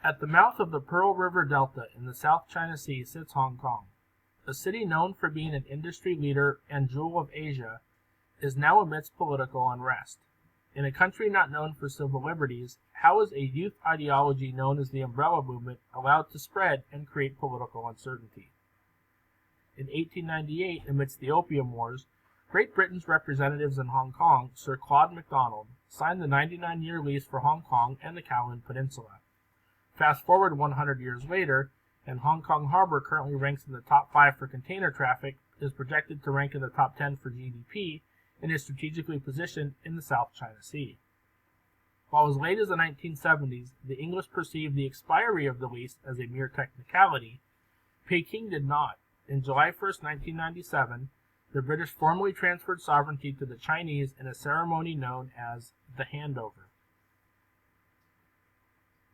At the mouth of the Pearl River Delta in the South China Sea sits Hong Kong. A city known for being an industry leader and jewel of Asia is now amidst political unrest. In a country not known for civil liberties, how is a youth ideology known as the Umbrella Movement allowed to spread and create political uncertainty? In 1898, amidst the Opium Wars, Great Britain's representatives in Hong Kong, Sir Claude MacDonald, signed the 99-year lease for Hong Kong and the Kowloon Peninsula. Fast forward 100 years later, and Hong Kong Harbor currently ranks in the top 5 for container traffic, is projected to rank in the top 10 for GDP, and is strategically positioned in the South China Sea. While as late as the 1970s, the English perceived the expiry of the lease as a mere technicality, Peking did not. In July 1, 1997, the British formally transferred sovereignty to the Chinese in a ceremony known as the Handover.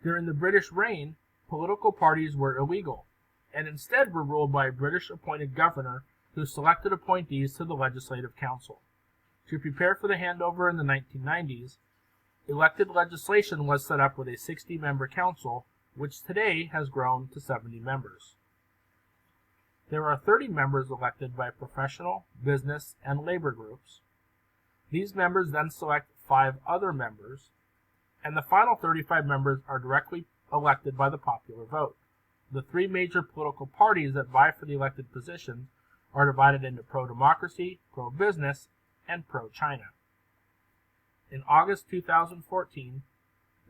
During the British reign, political parties were illegal, and instead were ruled by a British-appointed governor who selected appointees to the Legislative Council. To prepare for the handover in the 1990s, elected legislation was set up with a 60-member council, which today has grown to 70 members. There are 30 members elected by professional, business, and labor groups. These members then select 5 other members, and the final 35 members are directly elected by the popular vote. The 3 major political parties that vie for the elected positions are divided into pro-democracy, pro-business, and pro-China. In August 2014,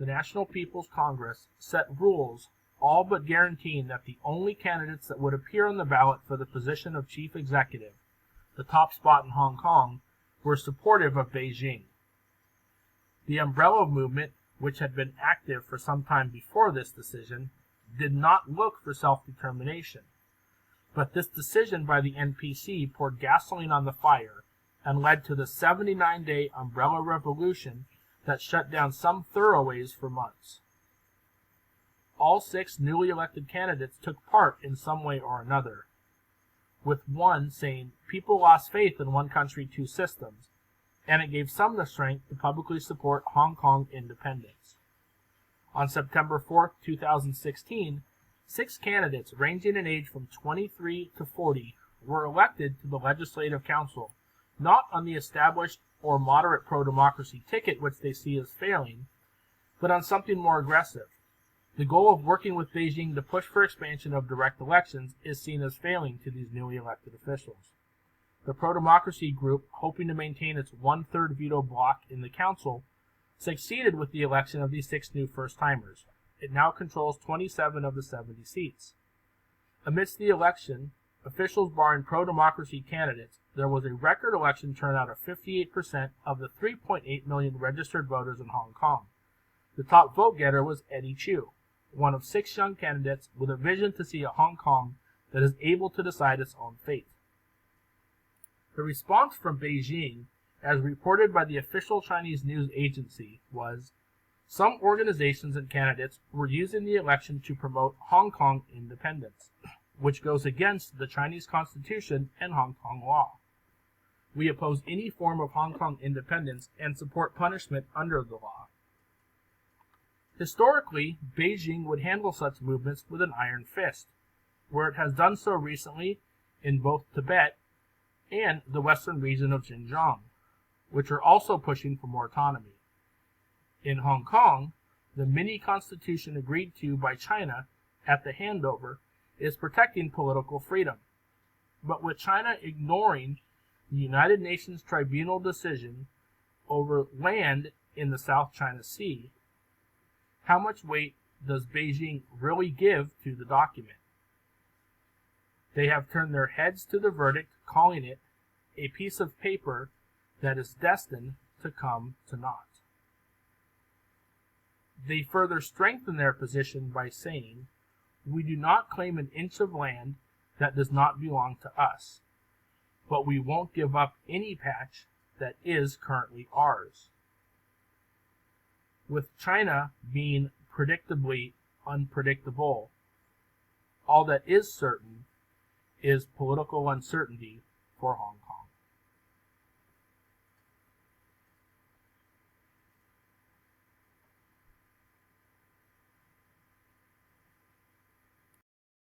the National People's Congress set rules all but guaranteeing that the only candidates that would appear on the ballot for the position of chief executive, the top spot in Hong Kong, were supportive of Beijing. The Umbrella Movement, which had been active for some time before this decision, did not look for self-determination. But this decision by the NPC poured gasoline on the fire and led to the 79-day Umbrella Revolution that shut down some thoroughways for months. All 6 newly elected candidates took part in some way or another, with one saying, "People lost faith in one country, 2 systems," and it gave some the strength to publicly support Hong Kong independence. On September 4, 2016, 6 candidates ranging in age from 23 to 40 were elected to the Legislative Council, not on the established or moderate pro-democracy ticket which they see as failing, but on something more aggressive. The goal of working with Beijing to push for expansion of direct elections is seen as failing to these newly elected officials. The pro-democracy group, hoping to maintain its 1/3 veto bloc in the council, succeeded with the election of these 6 new first-timers. It now controls 27 of the 70 seats. Amidst the election, officials barring pro-democracy candidates, there was a record election turnout of 58% of the 3.8 million registered voters in Hong Kong. The top vote-getter was Eddie Chu, one of 6 young candidates with a vision to see a Hong Kong that is able to decide its own fate. The response from Beijing, as reported by the official Chinese news agency, was, "Some organizations and candidates were using the election to promote Hong Kong independence, which goes against the Chinese Constitution and Hong Kong law. We oppose any form of Hong Kong independence and support punishment under the law." Historically, Beijing would handle such movements with an iron fist, where it has done so recently in both Tibet and the western region of Xinjiang, which are also pushing for more autonomy. In Hong Kong, the mini-constitution agreed to by China at the handover is protecting political freedom. But with China ignoring the United Nations Tribunal decision over land in the South China Sea, how much weight does Beijing really give to the document? They have turned their heads to the verdict, calling it a piece of paper that is destined to come to naught. They further strengthen their position by saying, "We do not claim an inch of land that does not belong to us, but we won't give up any patch that is currently ours." With China being predictably unpredictable, all that is certain is political uncertainty for Hong Kong.